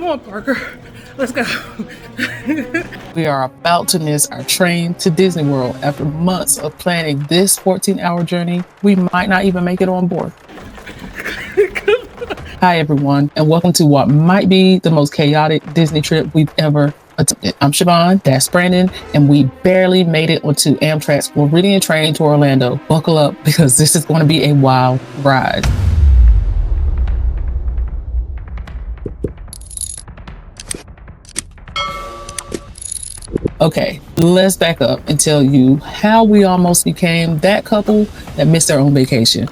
Come on, Parker. Let's go. We are about to miss our train to Disney World. After months of planning this 14-hour journey, we might not even make it on board. Hi, everyone, and welcome to what might be the most chaotic Disney trip we've ever attempted. I'm Siobhan, that's Brandon, and we barely made it onto Amtrak's Floridian train to Orlando. Buckle up, because this is going to be a wild ride. Okay, let's back up and tell you how we almost became that couple that missed their own vacation.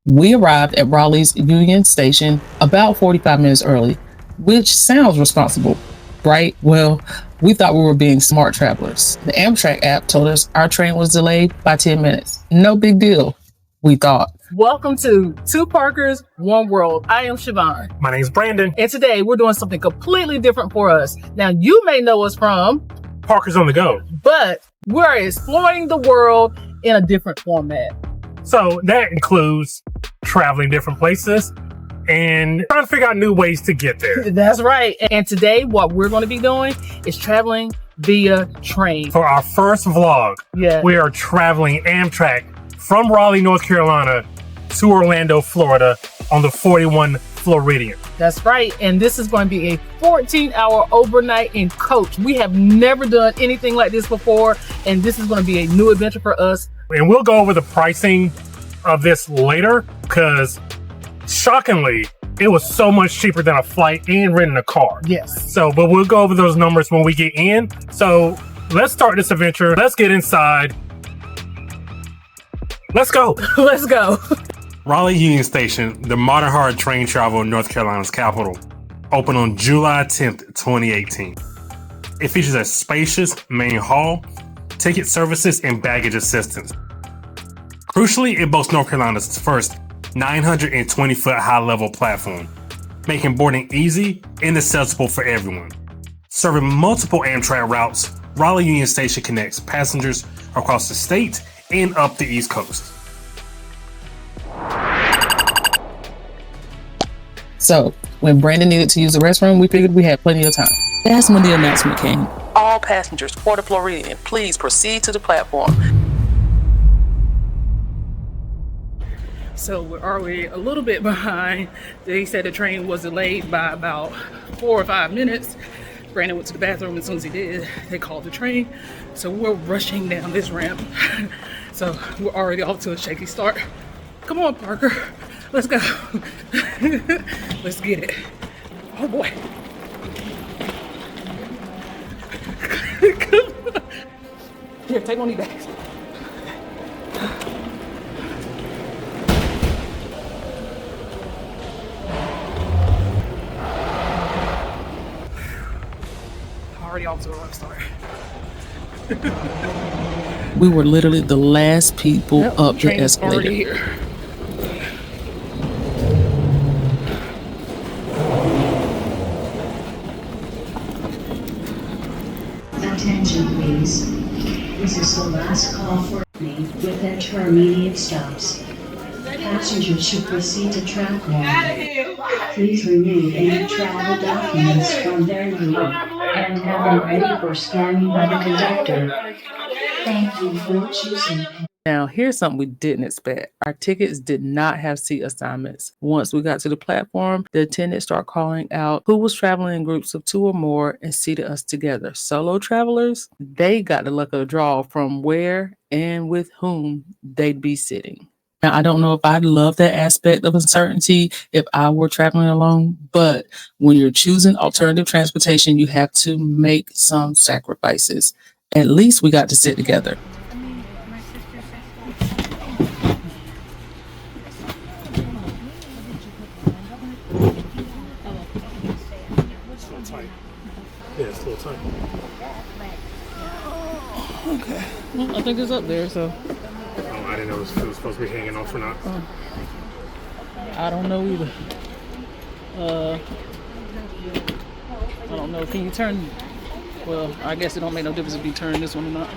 We arrived at Raleigh's Union Station about 45 minutes early, which sounds responsible, right? Well, we thought we were being smart travelers. The Amtrak app told us our train was delayed by 10 minutes. No big deal, we thought. Welcome to Two Parkers, One World. I am Siobhan. My name's Brandon. And today we're doing something completely different for us. Now, you may know us from Parkers on the Go, but we're exploring the world in a different format. So that includes traveling different places and trying to figure out new ways to get there. That's right. And today what we're going to be doing is traveling via train. For our first vlog, we are traveling Amtrak from Raleigh, North Carolina to Orlando, Florida on the 41 Floridian. That's right. And this is going to be a 14-hour overnight in coach. We have never done anything like this before, and this is going to be a new adventure for us. And we'll go over the pricing of this later, because shockingly, it was so much cheaper than a flight and renting a car. Yes. So, but we'll go over those numbers when we get in. So let's start this adventure. Let's get inside. Let's go. Let's go. Raleigh Union Station, the modern hard train travel in North Carolina's capital, opened on July 10th, 2018. It features a spacious main hall, ticket services, and baggage assistance. Crucially, it boasts North Carolina's first 920-foot high-level platform, making boarding easy and accessible for everyone. Serving multiple Amtrak routes, Raleigh Union Station connects passengers across the state and up the East Coast. So, when Brandon needed to use the restroom, we figured we had plenty of time. That's when the announcement came. All passengers board the Floridian, please proceed to the platform. So we're already a little bit behind. They said the train was delayed by about 4 or 5 minutes. Brandon went to the bathroom. As soon as he did, they called the train. So we're rushing down this ramp. So we're already off to a shaky start. Come on, Parker. Let's go. Let's get it. Oh boy. Here, take one of these bags. Already off to a rough start. We were literally the last people up the escalator. Here. Attention please. This is the last call for me with intermediate stops. Passengers should proceed to track 1. Please remove any travel documents from their room and have them ready for scanning by the conductor. Thank you for choosing. Now, here's something we didn't expect. Our tickets did not have seat assignments. Once we got to the platform, the attendant started calling out who was traveling in groups of 2 or more and seated us together. Solo travelers, they got the luck of the draw from where and with whom they'd be sitting. Now, I don't know if I'd love that aspect of uncertainty if I were traveling alone, but when you're choosing alternative transportation, you have to make some sacrifices. At least we got to sit together. Yeah, it's a little tight. Okay. Well, I think it's up there, so. Oh, I didn't know if it was supposed to be hanging off or not. I don't know either. I don't know. Can you turn? Well, I guess it don't make no difference if you turn this one or not.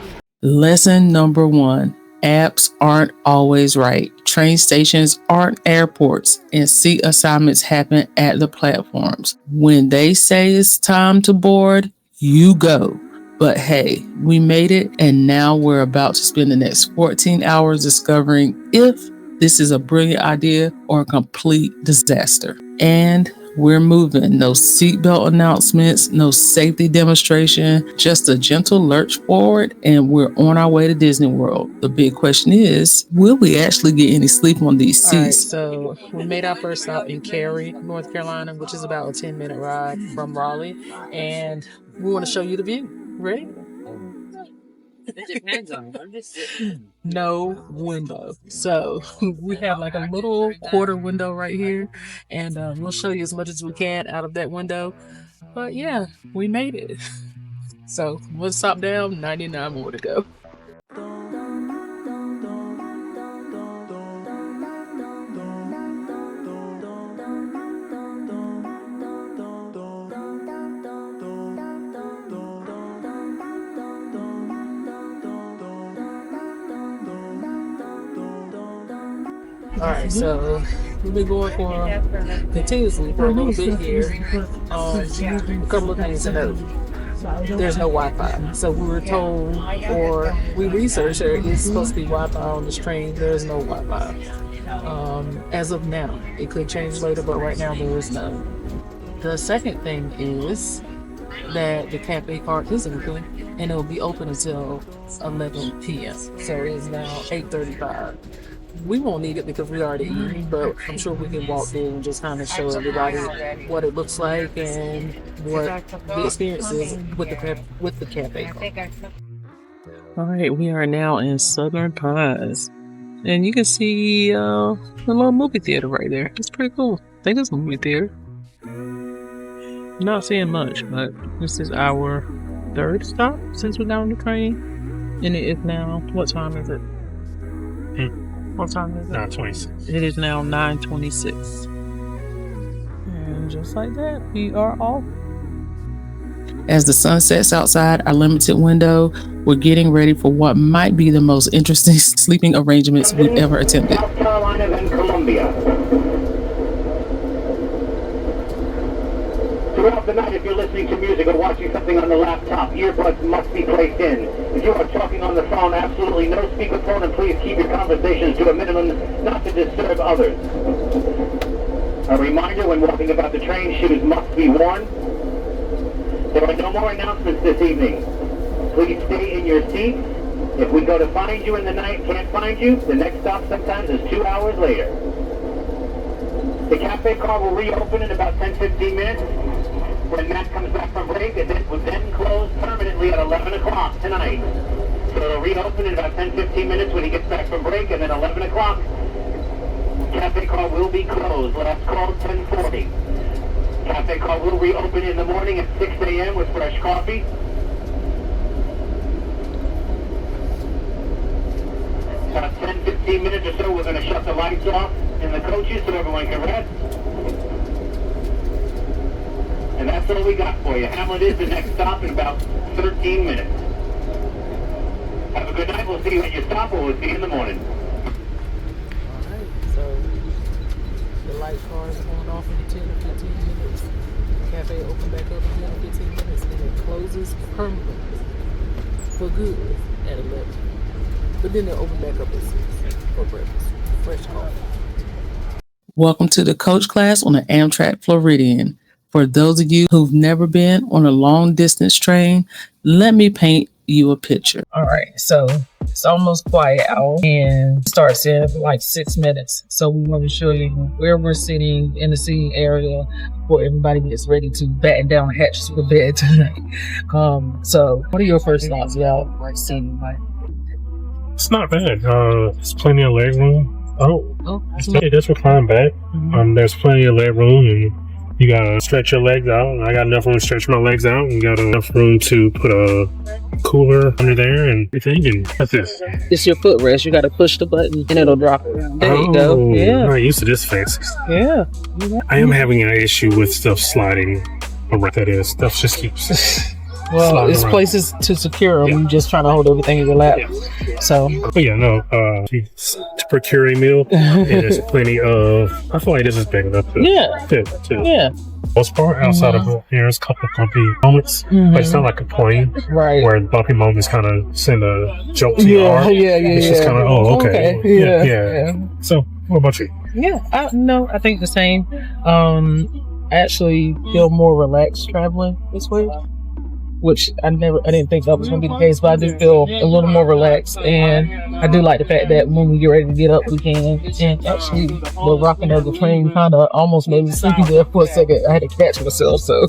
Lesson number 1. Apps aren't always right. Train stations aren't airports, and seat assignments happen at the platforms. When they say it's time to board, you go. But hey, we made it, and now we're about to spend the next 14 hours discovering if this is a brilliant idea or a complete disaster. And we're moving. No seatbelt announcements, no safety demonstration, just a gentle lurch forward, and we're on our way to Disney World. The big question is, will we actually get any sleep on these seats? All right, so we made our first stop in Cary, North Carolina, which is about a 10-minute ride from Raleigh, and we want to show you the view. Ready? No window. So we have like a little quarter window right here, and we'll show you as much as we can out of that window. But yeah, we made it. So one stop down, 99 more to go. Alright, so we've been going continuously for a little bit here. A couple of things to note. There's no Wi-Fi. So we were told, or we researched, there is supposed to be Wi-Fi on this train. There's no Wi-Fi. As of now. It could change later, but right now there is none. The second thing is that the cafe cart is open, and it will be open until 11 p.m. So it is now 8:35. We won't need it because we already eaten, but I'm sure we can walk through and just kind of show everybody what it looks like and what the experience is with the cafe. All right, we are now in Southern Pines, and you can see a little movie theater right there. It's pretty cool. I think it's a movie theater. Not seeing much, but this is our third stop since we got on the train, and it is now, what time is it? What time is it? 9:26. It is now 9:26. And just like that, we are off. As the sun sets outside our limited window, we're getting ready for what might be the most interesting sleeping arrangements we've ever attempted. South Carolina and Columbia. Throughout the night, if you're listening to music or watching something on the laptop, earbuds must be placed in. If you are talking on the phone, absolutely no speakerphone, and please keep your conversations to a minimum, not to disturb others. A reminder, when walking about the train, shoes must be worn. There are no more announcements this evening. Please stay in your seats. If we go to find you in the night, can't find you, the next stop sometimes is 2 hours later. The cafe car will reopen in about 10-15 minutes. When Matt comes back from break, it will then close permanently at 11 o'clock tonight. So it'll reopen in about 10-15 minutes when he gets back from break, and then 11 o'clock, cafe car will be closed. Last call, 10:40. Cafe car will reopen in the morning at 6 a.m. with fresh coffee. About 10-15 minutes or so, we're going to shut the lights off in the coaches so everyone can rest. And that's all we got for you. Hamlet is the next stop in about 13 minutes. Have a good night. We'll see you at your stop, or we'll see you in the morning. Alright, so the light car is going off in 10 or 15 minutes. The cafe open back up in 10 or 15 minutes, and it closes permanently for good at 11. But then they'll open back up at 6 for breakfast. Fresh coffee. Welcome to the coach class on the Amtrak Floridian. For those of you who've never been on a long distance train, let me paint you a picture. All right, so it's almost quiet hour and starts in like 6 minutes. So we want to show you where we're sitting in the seating area before everybody gets ready to batten down the hatches for bed tonight. So what are your first thoughts about seating? It's not bad. There's plenty of leg room. That's recline back. There's plenty of leg room, and you gotta stretch your legs out. I got enough room to stretch my legs out, and got enough room to put a cooler under there and everything. And that's this. It's your footrest. You gotta push the button and it'll drop it. There you go. Yeah. I'm not used to this fancy. Yeah. I am having an issue with stuff sliding around. That is, stuff just keeps Well, sliding it's around. places to secure them. You're just trying to hold everything in your lap. So, But yeah, no, to procure a meal, and there's plenty of, I feel like this is big enough to yeah, fit too. yeah, Most part, outside of there's a couple of bumpy moments, but it's not like a plane right. where bumpy moments kind of send a jolt to your heart. It's just kind of, oh, okay. Yeah. So, what about you? Yeah, I think the same. I actually feel more relaxed traveling this way, which I didn't think that was going to be the case, but I do feel a little more relaxed, and I do like the fact that when we get ready to get up, we can. And actually, the rocking of the train kind of almost made me sleepy there for a second. I had to catch myself. So,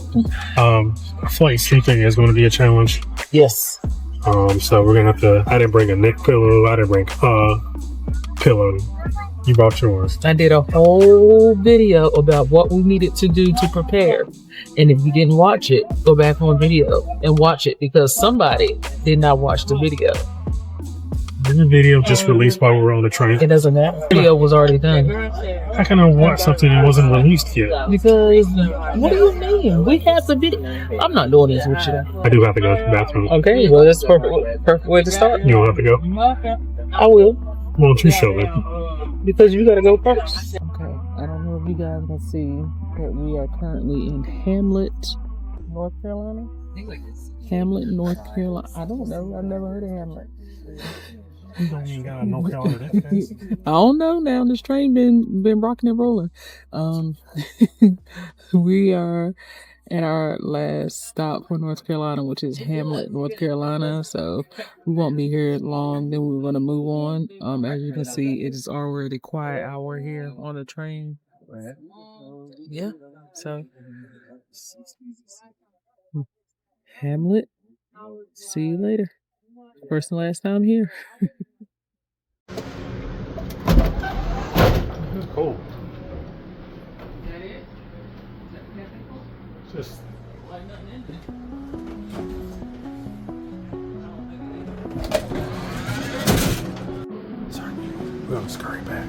I feel like sleeping is going to be a challenge. yes. So we're gonna have to. I didn't bring a neck pillow. I didn't bring pillow. You brought yours. I did a whole video about what we needed to do to prepare. And if you didn't watch it, go back on video and watch it, because somebody did not watch the video. Did the video just released while we were on the train? It doesn't matter. The video was already done. How can I watch something that wasn't released yet? Because, what do you mean? We have the video. I'm not doing this with you. I do have to go to the bathroom. Okay, well, that's perfect way to start. You don't have to go? I will. Why don't you show them? Because you gotta go first. Okay, I don't know if you guys can see, but we are currently in Hamlet, North Carolina. Hamlet, North Carolina. I don't know. I've never heard of Hamlet. You don't even got no color that fast. I don't know now. This train been rocking and rolling. We are at our last stop for North Carolina, which is Hamlet, North Carolina. So we won't be here long. Then we're gonna move on. As you can see, it is already quiet hour here on the train. Yeah. So Hamlet. See you later. First and last time here. Cool. Just. Sorry, we're gonna scurry back.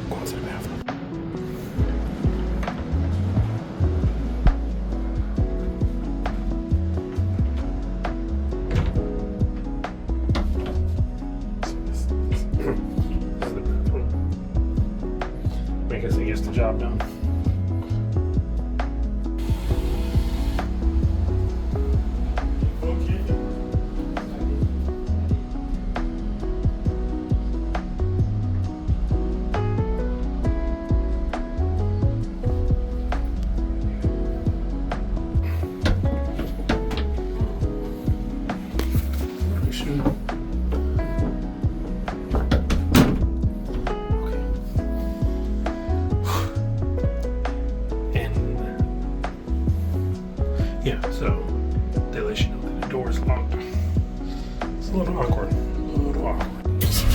Going to the bathroom. Make us gets the job done. Yeah, so they let you know that the door is locked. It's a little awkward. See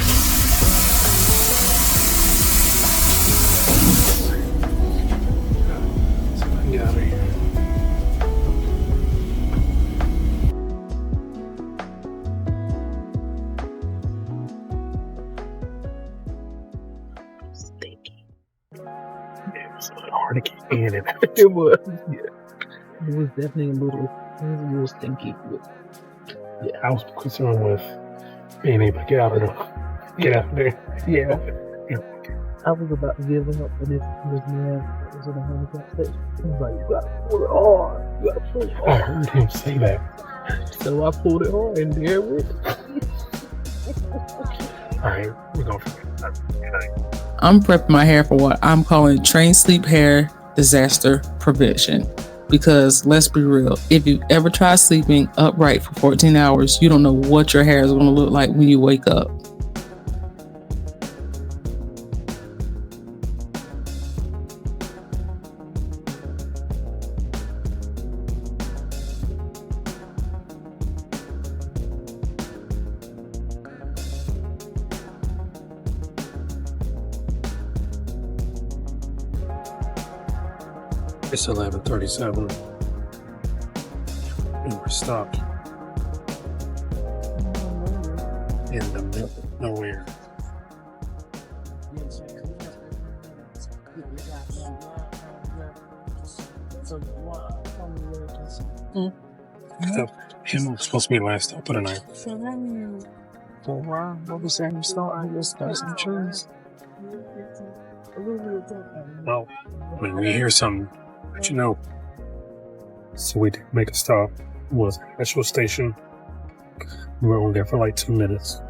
if I can get out of here. Stinky. Yeah, it was a little hard to get in it. It was. Yeah. It was definitely a little stinky. Yeah, I was concerned with being able to get out of there. Yeah. I was about to give up, and this man was in a handicap station. He was like, "You gotta pull it hard. You gotta pull it hard." I heard him say that. So I pulled it hard, and there it went. All right, we're going for it. I'm prepping my hair for what I'm calling train sleep hair disaster prevention. Because let's be real, if you ever try sleeping upright for 14 hours, you don't know what your hair is going to look like when you wake up. It's 11:37, and we're stopped in the middle of nowhere. Him was supposed to be the last stop of the night. Well, when we hear something, let you know. So we did make a stop. It was an actual station. We were only there for like 2 minutes.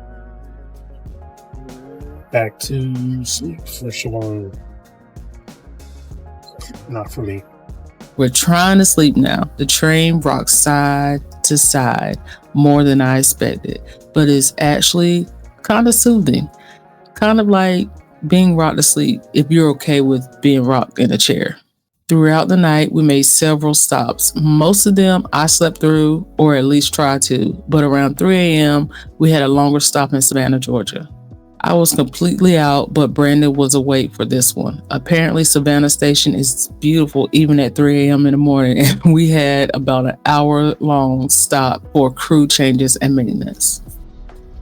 Back to sleep for Siobhan. Not for me. We're trying to sleep now. The train rocks side to side more than I expected, but it's actually kind of soothing. Kind of like being rocked to sleep if you're okay with being rocked in a chair. Throughout the night, we made several stops. Most of them I slept through, or at least tried to, but around 3 a.m., we had a longer stop in Savannah, Georgia. I was completely out, but Brandon was awake for this one. Apparently, Savannah Station is beautiful even at 3 a.m. in the morning, and we had about an hour-long stop for crew changes and maintenance.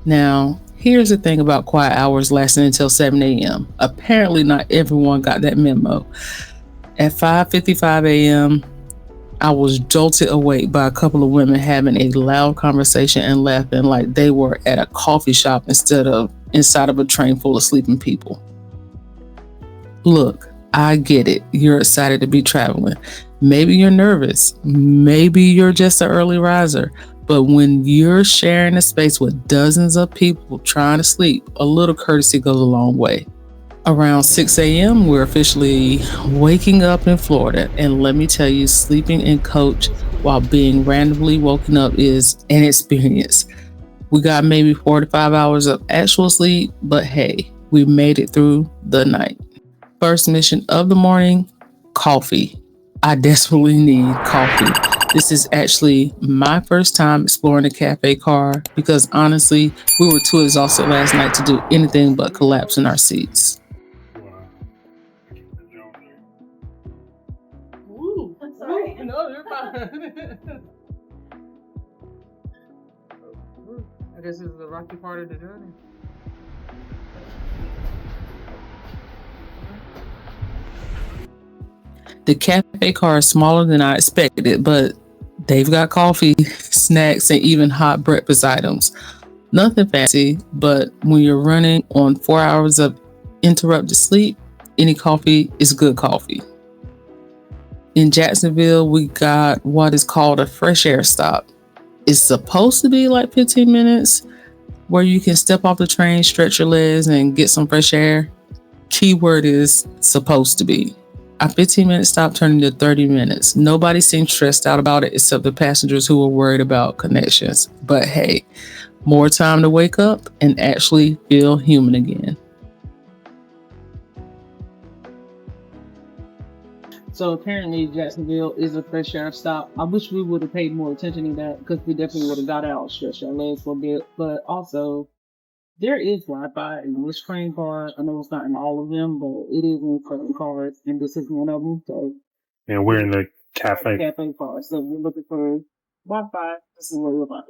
Now, here's the thing about quiet hours lasting until 7 a.m. Apparently, not everyone got that memo. At 5:55 a.m., I was jolted awake by a couple of women having a loud conversation and laughing like they were at a coffee shop instead of inside of a train full of sleeping people. Look, I get it. You're excited to be traveling. Maybe you're nervous. Maybe you're just an early riser. But when you're sharing a space with dozens of people trying to sleep, a little courtesy goes a long way. Around 6 a.m., we're officially waking up in Florida. And let me tell you, sleeping in coach while being randomly woken up is an experience. We got maybe 4 to 5 hours of actual sleep, but hey, we made it through the night. First mission of the morning, coffee. I desperately need coffee. This is actually my first time exploring a cafe car because honestly, we were too exhausted last night to do anything but collapse in our seats. Ooh, I'm sorry. No, you're fine. I guess this is the rocky part of the journey. The cafe car is smaller than I expected it, but they've got coffee, snacks, and even hot breakfast items. Nothing fancy, but when you're running on 4 hours of interrupted sleep, any coffee is good coffee. In Jacksonville, we got what is called a fresh air stop. It's supposed to be like 15 minutes where you can step off the train, stretch your legs, and get some fresh air. Keyword is supposed to be. A 15-minute stop turned into 30 minutes. Nobody seemed stressed out about it except the passengers who were worried about connections. But hey, more time to wake up and actually feel human again. So apparently Jacksonville is a fresh air stop. I wish we would have paid more attention to that because we definitely would have got out, stretched our legs for a bit. But also, there is Wi-Fi in this train car. I know it's not in all of them, but it is in certain cars, and this is one of them. So, And we're in the cafe. Cafe car. So we're looking for Wi-Fi. This is what we're about.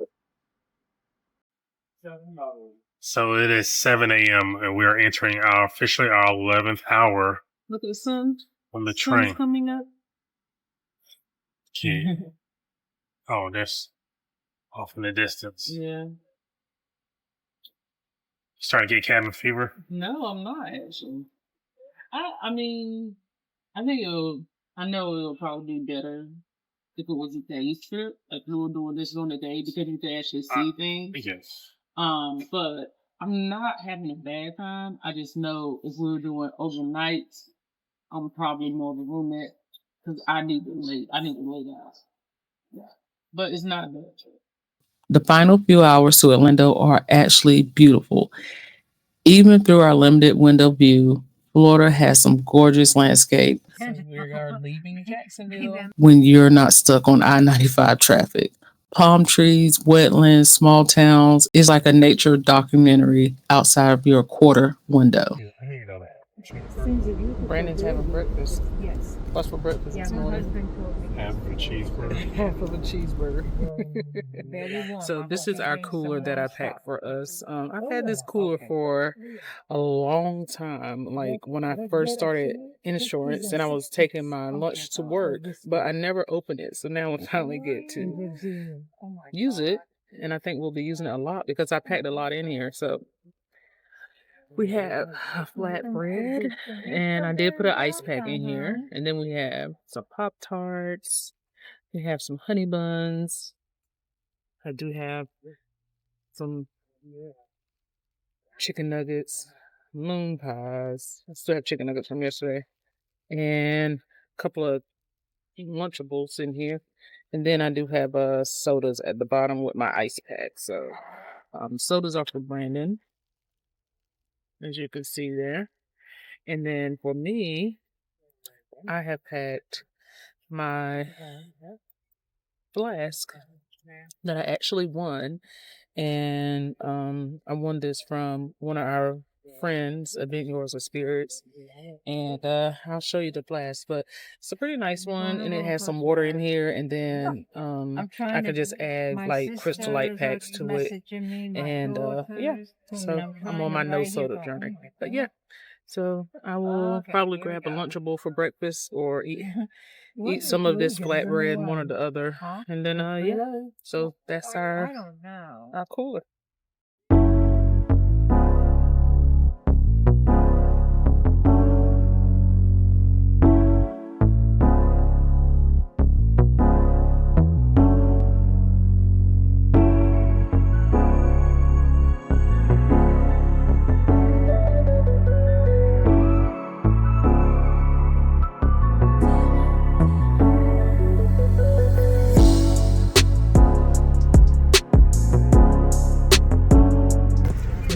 So it is 7 a.m. and we are entering officially our 11th hour Look at the sun. on the Sun's train. coming up. Okay. Oh, there's off in the distance. Yeah. Starting to get cabin fever. No, I'm not actually. I mean, I know it'll probably be better if it was a day trip, like we were doing this on a day because you can actually see things. Yes. But I'm not having a bad time. I just know if we were doing overnight, I'm probably more of a roommate because I need to lay down. Yeah, but it's not a bad trip. The final few hours to Orlando are actually beautiful. Even through our limited window view, Florida has some gorgeous landscape. So we are leaving Jacksonville. When you're not stuck on I-95 traffic. Palm trees, wetlands, small towns. It's like a nature documentary outside of your quarter window. I didn't know that. Brandon's having breakfast. Yes. What's for breakfast Yeah, this my morning? husband told me. Half of a cheeseburger. Half of a cheeseburger. Very warm. So I'm this is gonna our bring cooler some that I more packed stuff. for us. I've had this cooler for a long time. Like when I first started insurance and I was taking my lunch to work, but I never opened it. So now we finally get to use it. And I think we'll be using it a lot because I packed a lot in here. So we have a flatbread, and I did put an ice pack in here. And then we have some Pop Tarts. We have some honey buns. I do have some chicken nuggets, moon pies. I still have chicken nuggets from yesterday, and a couple of Lunchables in here. And then I do have sodas at the bottom with my ice pack. So sodas are for Brandon, as you can see there. And then for me, I have packed my flask that I actually won. And I won this from one of our friends, Event Yours of Spirits. And I'll show you the flask, but it's a pretty nice one, and it has some water in here, and then I could just add like Crystal Light packs to it. And yeah, so I'm on my no soda journey. But yeah, so I will probably grab a Lunchable for breakfast or eat some of this flatbread, one or the other, and then yeah. So that's our cooler.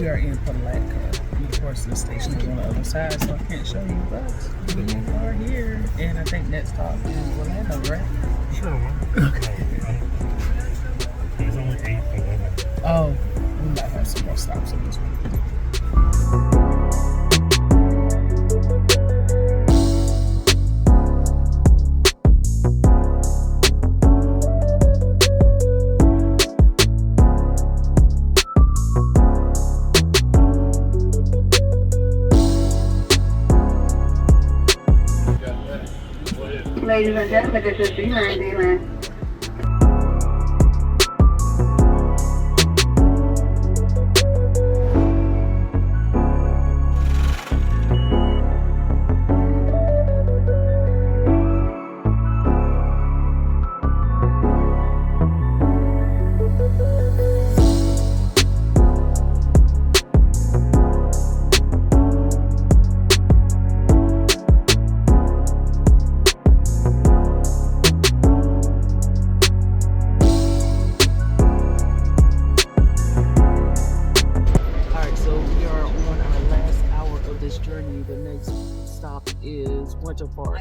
We are in Palatka. Of course, the station is on the other side, so I can't show you, but we are here. And I think next stop is Orlando, right? Sure. Okay. It's only 8:11. Oh, we might have some more stops on this one. Ladies and gentlemen, this is D-Land, D-Land.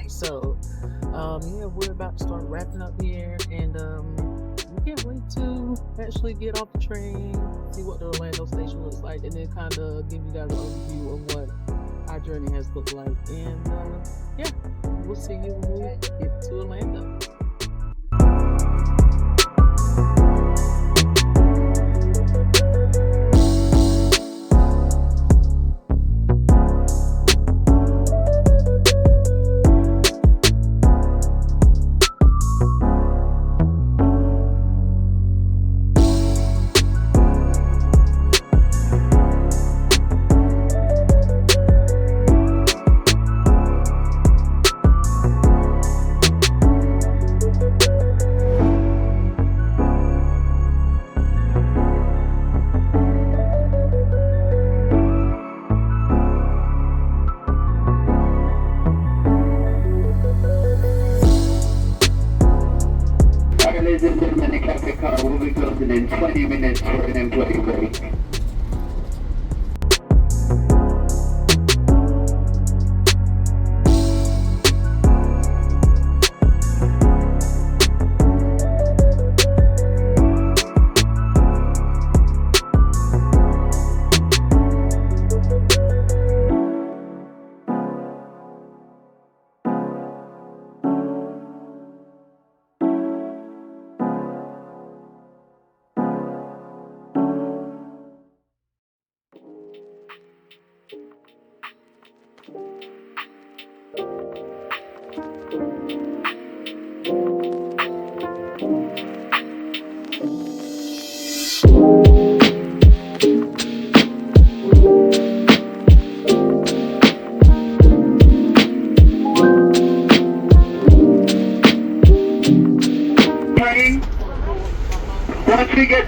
So yeah, we're about to start wrapping up here, and we can't wait to actually get off the train, see what the Orlando station looks like, and then kind of give you guys an overview of what our journey has looked like. And yeah, we'll see you when we get to Orlando. Ladies and gentlemen, the café car will be closing in 20 minutes for an employee break.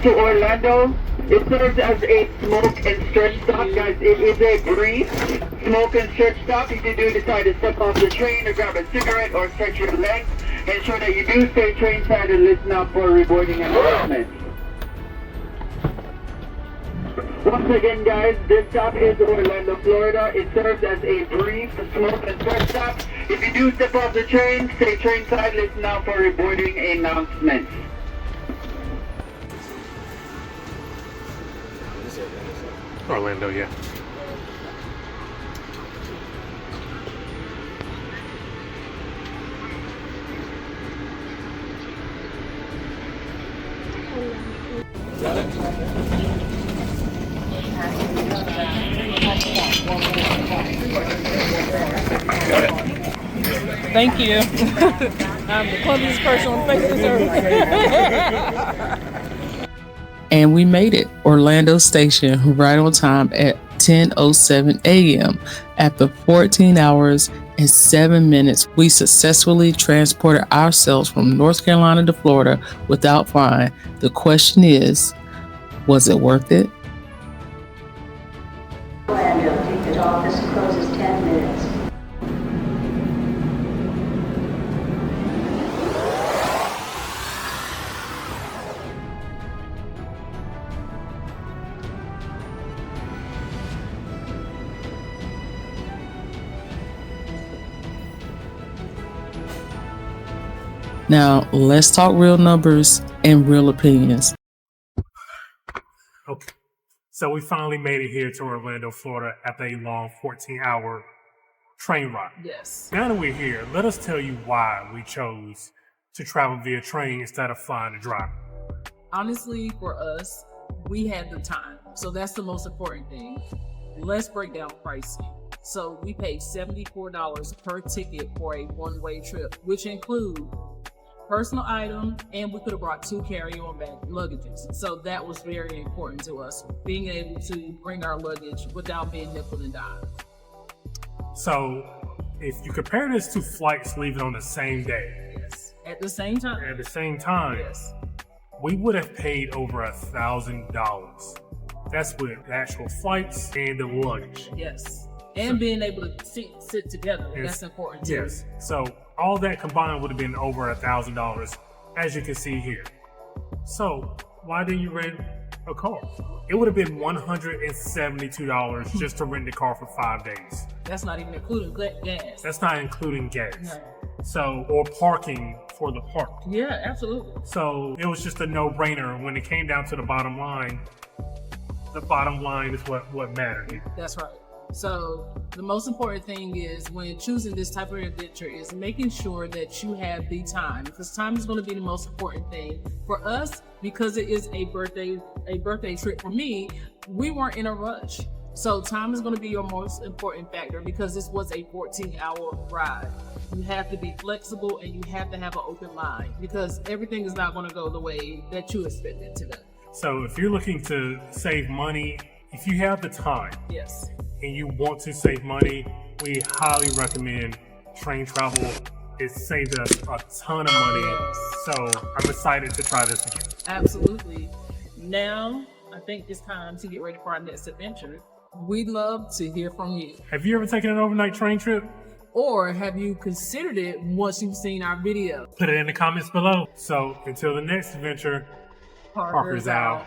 to Orlando. It serves as a smoke and stretch stop, guys. It is a brief smoke and stretch stop. If you do decide to step off the train or grab a cigarette or stretch your legs, ensure that you do stay train side and listen up for reboarding announcements. Once again, guys, this stop is Orlando, Florida. It serves as a brief smoke and stretch stop. If you do step off the train, stay train side, listen out for reboarding announcements. Orlando, yeah. Thank you. I'm the clumsiest person on the face of this earth. And we made it, Orlando Station, right on time at 10:07 a.m. After 14 hours and 7 minutes, we successfully transported ourselves from North Carolina to Florida without fine. The question is, was it worth it? Orlando, ticket office closes 10 minutes. Now, let's talk real numbers and real opinions. Okay. So we finally made it here to Orlando, Florida after a long 14-hour train ride. Yes. Now that we're here, let us tell you why we chose to travel via train instead of flying to drive. Honestly, for us, we had the time. So that's the most important thing. Let's break down pricing. So we paid $74 per ticket for a one-way trip, which include personal item, and we could have brought 2 carry-on bag luggages. So that was very important to us, being able to bring our luggage without being nickel and dime. So if you compare this to flights leaving on the same day, Yes. At the same time. Yes. we would have paid over $1,000. That's with the actual flights and the luggage. Yes. And being able to sit together. Yes. That's important too. Yes. So all that combined would have been over $1,000, as you can see here. So why didn't you rent a car? It would have been $172 just to rent the car for 5 days. That's not even including gas. That's not including gas. No. So, or parking for the park. Yeah, absolutely. So it was just a no-brainer. When it came down to the bottom line is what mattered here. That's right. So the most important thing is when choosing this type of adventure is making sure that you have the time, because time is going to be the most important thing for us, because it is a birthday trip for me. We weren't in a rush. So time is going to be your most important factor, because this was a 14-hour ride. You have to be flexible and you have to have an open mind, because everything is not going to go the way that you expect it to go. So if you're looking to save money, if you have the time, Yes. and you want to save money, we highly recommend train travel. It saved us a ton of money. Yes. So I'm excited to try this again. Absolutely. Now, I think it's time to get ready for our next adventure. We'd love to hear from you. Have you ever taken an overnight train trip? Or have you considered it once you've seen our video? Put it in the comments below. So until the next adventure, Parker's out.